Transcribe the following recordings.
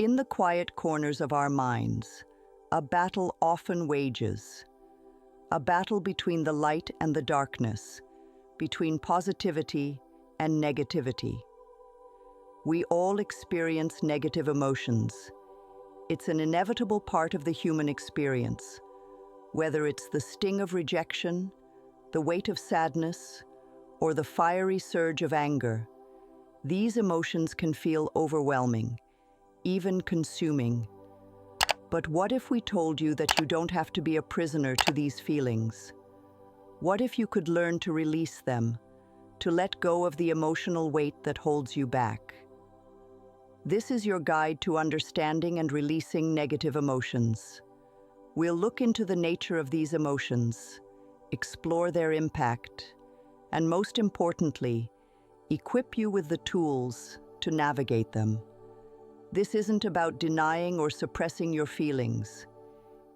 In the quiet corners of our minds, a battle often wages. A battle between the light and the darkness, between positivity and negativity. We all experience negative emotions. It's an inevitable part of the human experience, whether it's the sting of rejection, the weight of sadness, or the fiery surge of anger. These emotions can feel overwhelming, even consuming. But what if we told you that you don't have to be a prisoner to these feelings? What if you could learn to release them, to let go of the emotional weight that holds you back? This is your guide to understanding and releasing negative emotions. We'll look into the nature of these emotions, explore their impact, and most importantly, equip you with the tools to navigate them. This isn't about denying or suppressing your feelings.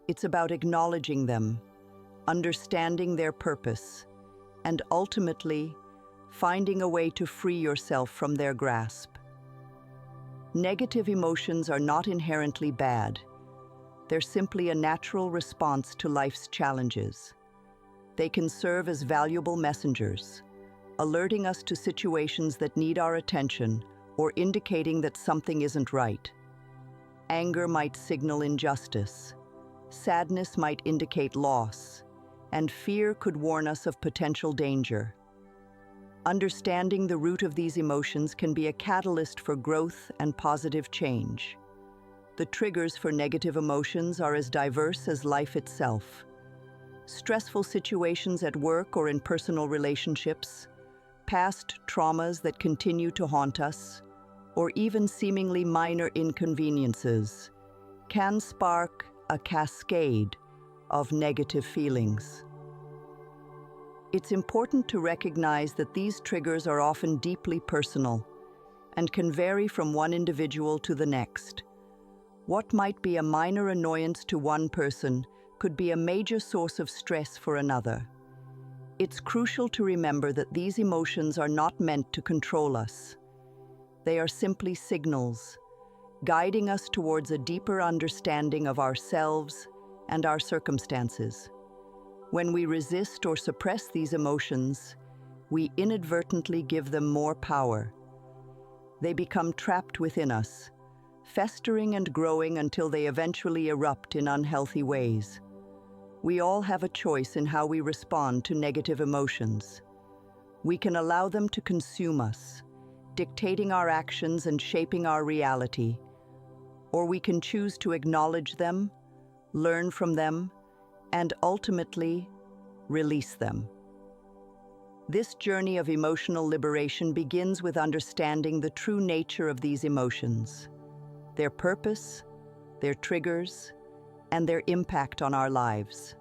It's about acknowledging them, understanding their purpose, and ultimately, finding a way to free yourself from their grasp. Negative emotions are not inherently bad. They're simply a natural response to life's challenges. They can serve as valuable messengers, alerting us to situations that need our attention or indicating that something isn't right. Anger might signal injustice, sadness might indicate loss, and fear could warn us of potential danger. Understanding the root of these emotions can be a catalyst for growth and positive change. The triggers for negative emotions are as diverse as life itself. Stressful situations at work or in personal relationships, past traumas that continue to haunt us, or even seemingly minor inconveniences, can spark a cascade of negative feelings. It's important to recognize that these triggers are often deeply personal and can vary from one individual to the next. What might be a minor annoyance to one person could be a major source of stress for another. It's crucial to remember that these emotions are not meant to control us. They are simply signals, guiding us towards a deeper understanding of ourselves and our circumstances. When we resist or suppress these emotions, we inadvertently give them more power. They become trapped within us, festering and growing until they eventually erupt in unhealthy ways. We all have a choice in how we respond to negative emotions. We can allow them to consume us, dictating our actions and shaping our reality, or we can choose to acknowledge them, learn from them, and ultimately release them. This journey of emotional liberation begins with understanding the true nature of these emotions, their purpose, their triggers, and their impact on our lives.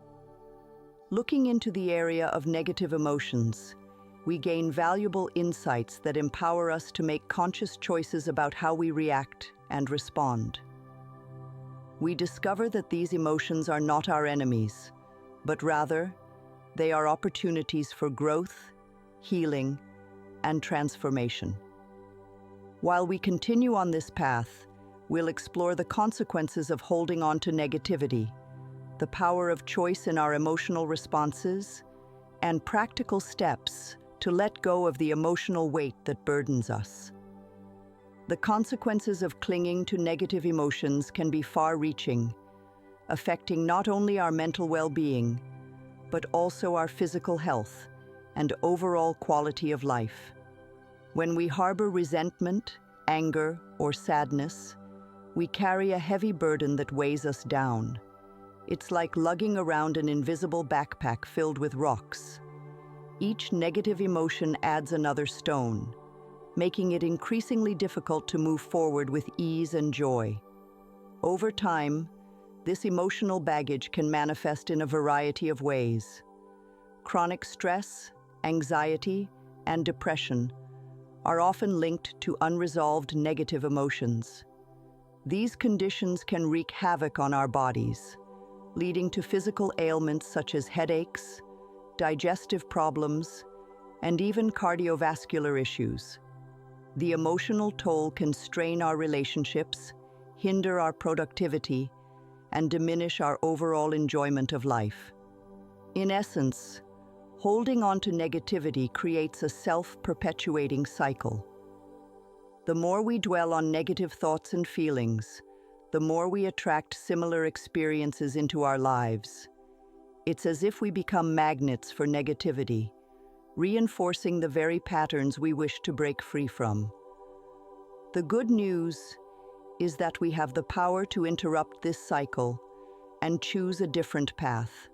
Looking into the area of negative emotions, we gain valuable insights that empower us to make conscious choices about how we react and respond. We discover that these emotions are not our enemies, but rather, they are opportunities for growth, healing, and transformation. While we continue on this path, we'll explore the consequences of holding on to negativity, the power of choice in our emotional responses, and practical steps to let go of the emotional weight that burdens us. The consequences of clinging to negative emotions can be far-reaching, affecting not only our mental well-being, but also our physical health and overall quality of life. When we harbor resentment, anger, or sadness, we carry a heavy burden that weighs us down. It's like lugging around an invisible backpack filled with rocks. Each negative emotion adds another stone, making it increasingly difficult to move forward with ease and joy. Over time, this emotional baggage can manifest in a variety of ways. Chronic stress, anxiety, and depression are often linked to unresolved negative emotions. These conditions can wreak havoc on our bodies, leading to physical ailments such as headaches, digestive problems, and even cardiovascular issues. The emotional toll can strain our relationships, hinder our productivity, and diminish our overall enjoyment of life. In essence, holding on to negativity creates a self-perpetuating cycle. The more we dwell on negative thoughts and feelings, the more we attract similar experiences into our lives. It's as if we become magnets for negativity, reinforcing the very patterns we wish to break free from. The good news is that we have the power to interrupt this cycle and choose a different path,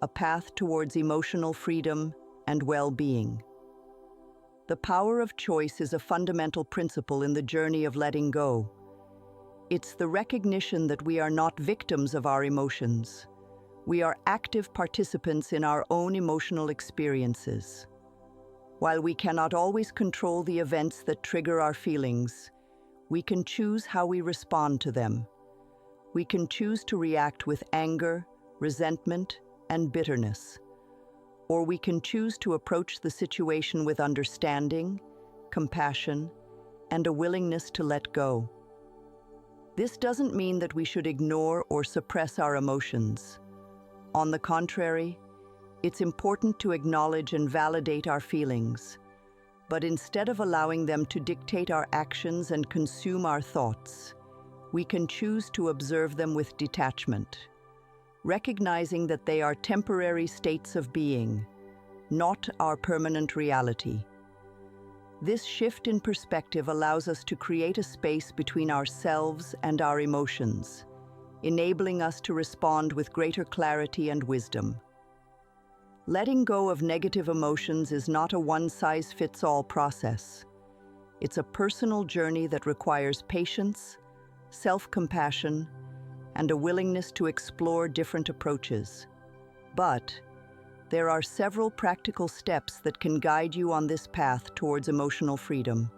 a path towards emotional freedom and well-being. The power of choice is a fundamental principle in the journey of letting go. It's the recognition that we are not victims of our emotions. We are active participants in our own emotional experiences. While we cannot always control the events that trigger our feelings, we can choose how we respond to them. We can choose to react with anger, resentment, and bitterness. Or we can choose to approach the situation with understanding, compassion, and a willingness to let go. This doesn't mean that we should ignore or suppress our emotions. On the contrary, it's important to acknowledge and validate our feelings. But instead of allowing them to dictate our actions and consume our thoughts, we can choose to observe them with detachment, recognizing that they are temporary states of being, not our permanent reality. This shift in perspective allows us to create a space between ourselves and our emotions, enabling us to respond with greater clarity and wisdom. Letting go of negative emotions is not a one-size-fits-all process. It's a personal journey that requires patience, self-compassion, and a willingness to explore different approaches. But there are several practical steps that can guide you on this path towards emotional freedom.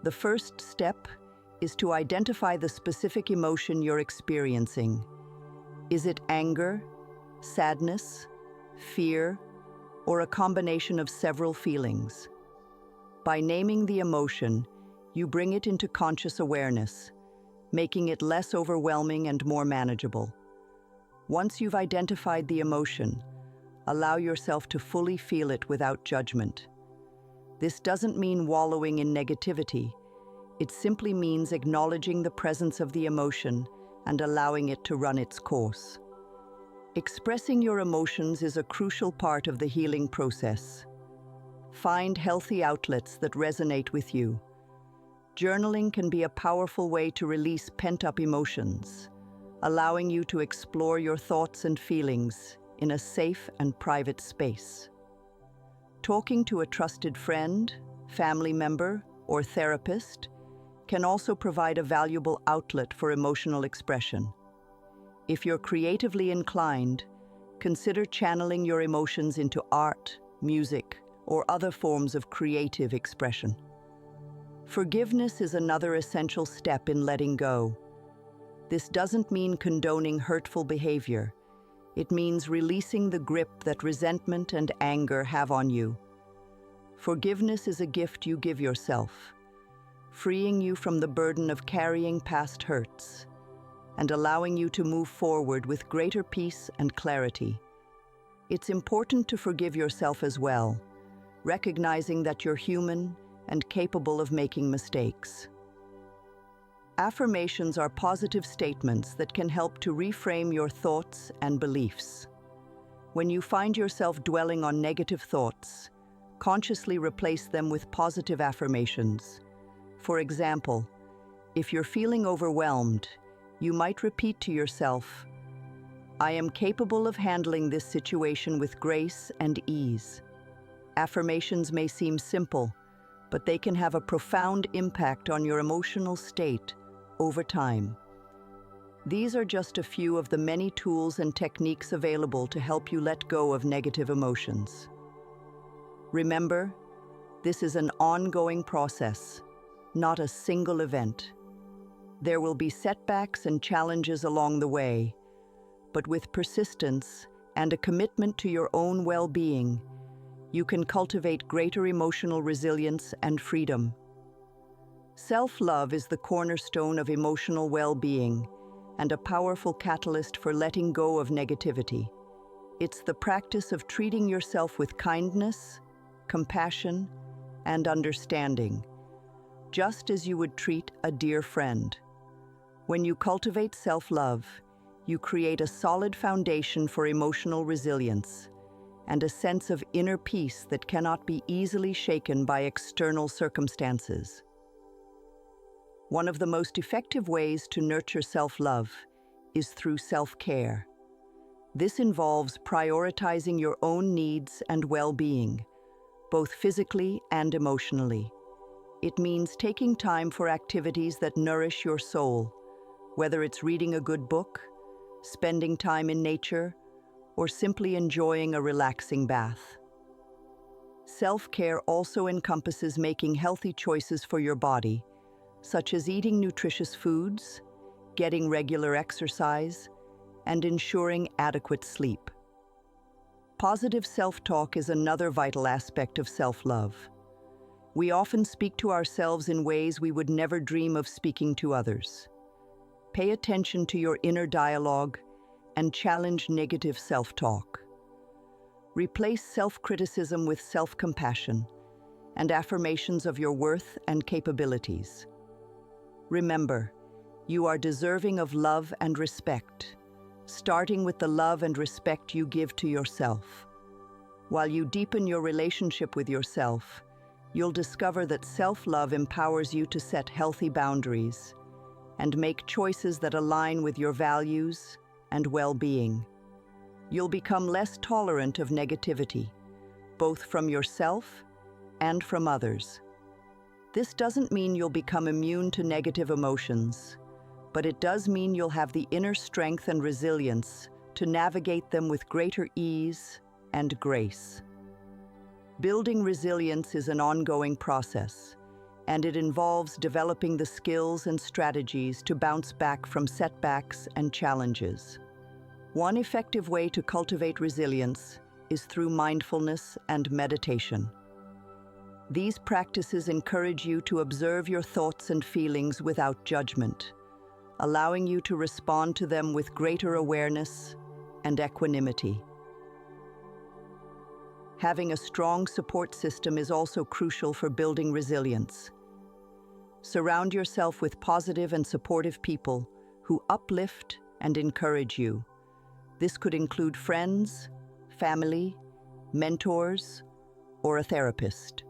The first step is to identify the specific emotion you're experiencing. Is it anger, sadness, fear, or a combination of several feelings? By naming the emotion, you bring it into conscious awareness, making it less overwhelming and more manageable. Once you've identified the emotion, allow yourself to fully feel it without judgment. This doesn't mean wallowing in negativity. It simply means acknowledging the presence of the emotion and allowing it to run its course. Expressing your emotions is a crucial part of the healing process. Find healthy outlets that resonate with you. Journaling can be a powerful way to release pent-up emotions, allowing you to explore your thoughts and feelings in a safe and private space. Talking to a trusted friend, family member, or therapist can also provide a valuable outlet for emotional expression. If you're creatively inclined, consider channeling your emotions into art, music, or other forms of creative expression. Forgiveness is another essential step in letting go. This doesn't mean condoning hurtful behavior. It means releasing the grip that resentment and anger have on you. Forgiveness is a gift you give yourself, freeing you from the burden of carrying past hurts and allowing you to move forward with greater peace and clarity. It's important to forgive yourself as well, recognizing that you're human and capable of making mistakes. Affirmations are positive statements that can help to reframe your thoughts and beliefs. When you find yourself dwelling on negative thoughts, consciously replace them with positive affirmations. For example, if you're feeling overwhelmed, you might repeat to yourself, "I am capable of handling this situation with grace and ease." Affirmations may seem simple, but they can have a profound impact on your emotional state over time. These are just a few of the many tools and techniques available to help you let go of negative emotions. Remember, this is an ongoing process, not a single event. There will be setbacks and challenges along the way, but with persistence and a commitment to your own well-being, you can cultivate greater emotional resilience and freedom. Self-love is the cornerstone of emotional well-being and a powerful catalyst for letting go of negativity. It's the practice of treating yourself with kindness, compassion, and understanding, just as you would treat a dear friend. When you cultivate self-love, you create a solid foundation for emotional resilience and a sense of inner peace that cannot be easily shaken by external circumstances. One of the most effective ways to nurture self-love is through self-care. This involves prioritizing your own needs and well-being, both physically and emotionally. It means taking time for activities that nourish your soul, whether it's reading a good book, spending time in nature, or simply enjoying a relaxing bath. Self-care also encompasses making healthy choices for your body, such as eating nutritious foods, getting regular exercise, and ensuring adequate sleep. Positive self-talk is another vital aspect of self-love. We often speak to ourselves in ways we would never dream of speaking to others. Pay attention to your inner dialogue and challenge negative self-talk. Replace self-criticism with self-compassion and affirmations of your worth and capabilities. Remember, you are deserving of love and respect, starting with the love and respect you give to yourself. While you deepen your relationship with yourself, you'll discover that self-love empowers you to set healthy boundaries and make choices that align with your values and well-being. You'll become less tolerant of negativity, both from yourself and from others. This doesn't mean you'll become immune to negative emotions, but it does mean you'll have the inner strength and resilience to navigate them with greater ease and grace. Building resilience is an ongoing process, and it involves developing the skills and strategies to bounce back from setbacks and challenges. One effective way to cultivate resilience is through mindfulness and meditation. These practices encourage you to observe your thoughts and feelings without judgment, allowing you to respond to them with greater awareness and equanimity. Having a strong support system is also crucial for building resilience. Surround yourself with positive and supportive people who uplift and encourage you. This could include friends, family, mentors, or a therapist.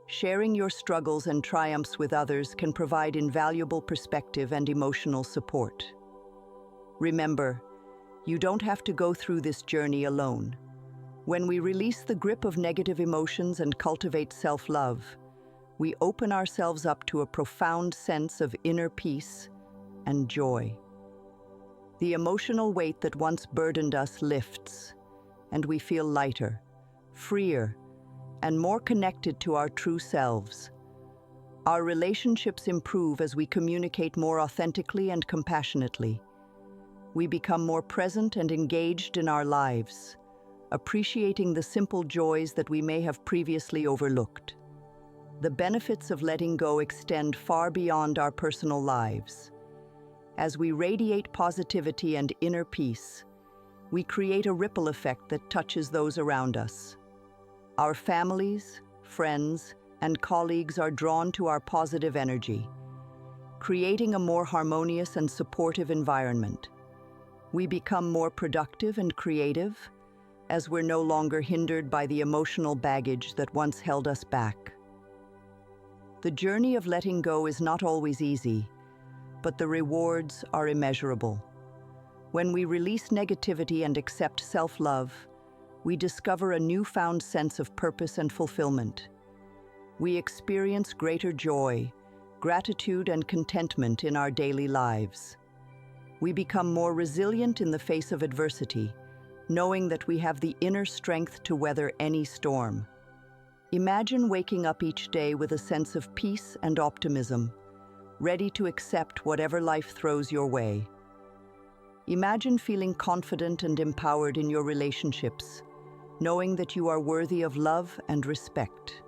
Sharing your struggles and triumphs with others can provide invaluable perspective and emotional support. Remember, you don't have to go through this journey alone. When we release the grip of negative emotions and cultivate self-love, we open ourselves up to a profound sense of inner peace and joy. The emotional weight that once burdened us lifts, and we feel lighter, freer, and more connected to our true selves. Our relationships improve as we communicate more authentically and compassionately. We become more present and engaged in our lives, appreciating the simple joys that we may have previously overlooked. The benefits of letting go extend far beyond our personal lives. As we radiate positivity and inner peace, we create a ripple effect that touches those around us. Our families, friends, and colleagues are drawn to our positive energy, creating a more harmonious and supportive environment. We become more productive and creative, as we're no longer hindered by the emotional baggage that once held us back. The journey of letting go is not always easy, but the rewards are immeasurable. When we release negativity and accept self-love, we discover a newfound sense of purpose and fulfillment. We experience greater joy, gratitude, and contentment in our daily lives. We become more resilient in the face of adversity, knowing that we have the inner strength to weather any storm. Imagine waking up each day with a sense of peace and optimism, ready to accept whatever life throws your way. Imagine feeling confident and empowered in your relationships, knowing that you are worthy of love and respect.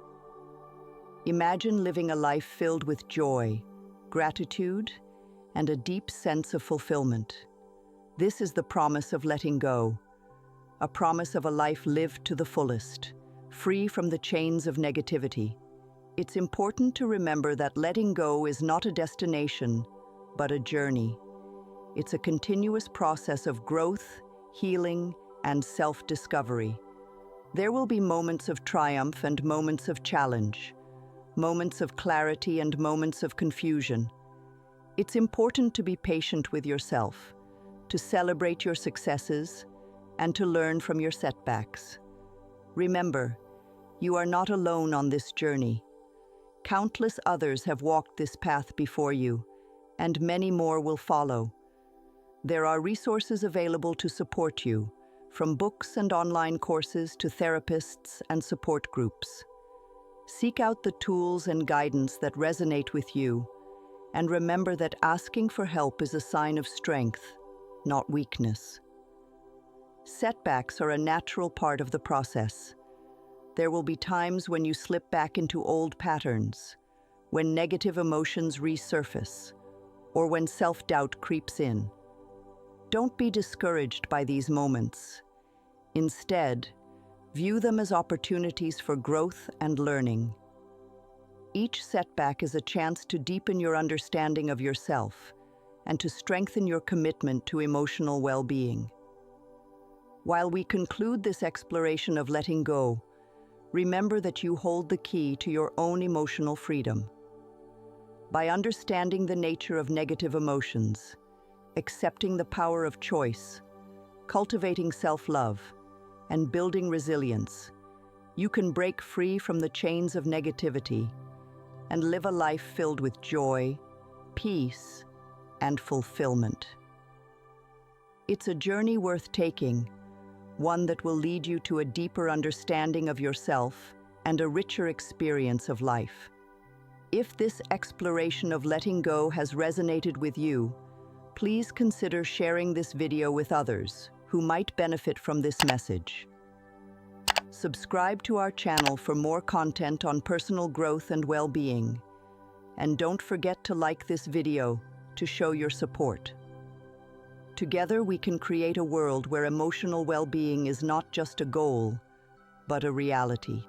Imagine living a life filled with joy, gratitude, and a deep sense of fulfillment. This is the promise of letting go, a promise of a life lived to the fullest, free from the chains of negativity. It's important to remember that letting go is not a destination, but a journey. It's a continuous process of growth, healing, and self-discovery. There will be moments of triumph and moments of challenge, moments of clarity and moments of confusion. It's important to be patient with yourself, to celebrate your successes, and to learn from your setbacks. Remember, you are not alone on this journey. Countless others have walked this path before you, and many more will follow. There are resources available to support you, from books and online courses to therapists and support groups. Seek out the tools and guidance that resonate with you, and remember that asking for help is a sign of strength, not weakness. Setbacks are a natural part of the process. There will be times when you slip back into old patterns, when negative emotions resurface, or when self-doubt creeps in. Don't be discouraged by these moments. Instead, view them as opportunities for growth and learning. Each setback is a chance to deepen your understanding of yourself and to strengthen your commitment to emotional well-being. While we conclude this exploration of letting go, remember that you hold the key to your own emotional freedom. By understanding the nature of negative emotions, accepting the power of choice, cultivating self-love, and building resilience, you can break free from the chains of negativity and live a life filled with joy, peace, and fulfillment. It's a journey worth taking, one that will lead you to a deeper understanding of yourself and a richer experience of life. If this exploration of letting go has resonated with you, please consider sharing this video with others who might benefit from this message. Subscribe to our channel for more content on personal growth and well-being. And don't forget to like this video to show your support. Together we can create a world where emotional well-being is not just a goal, but a reality.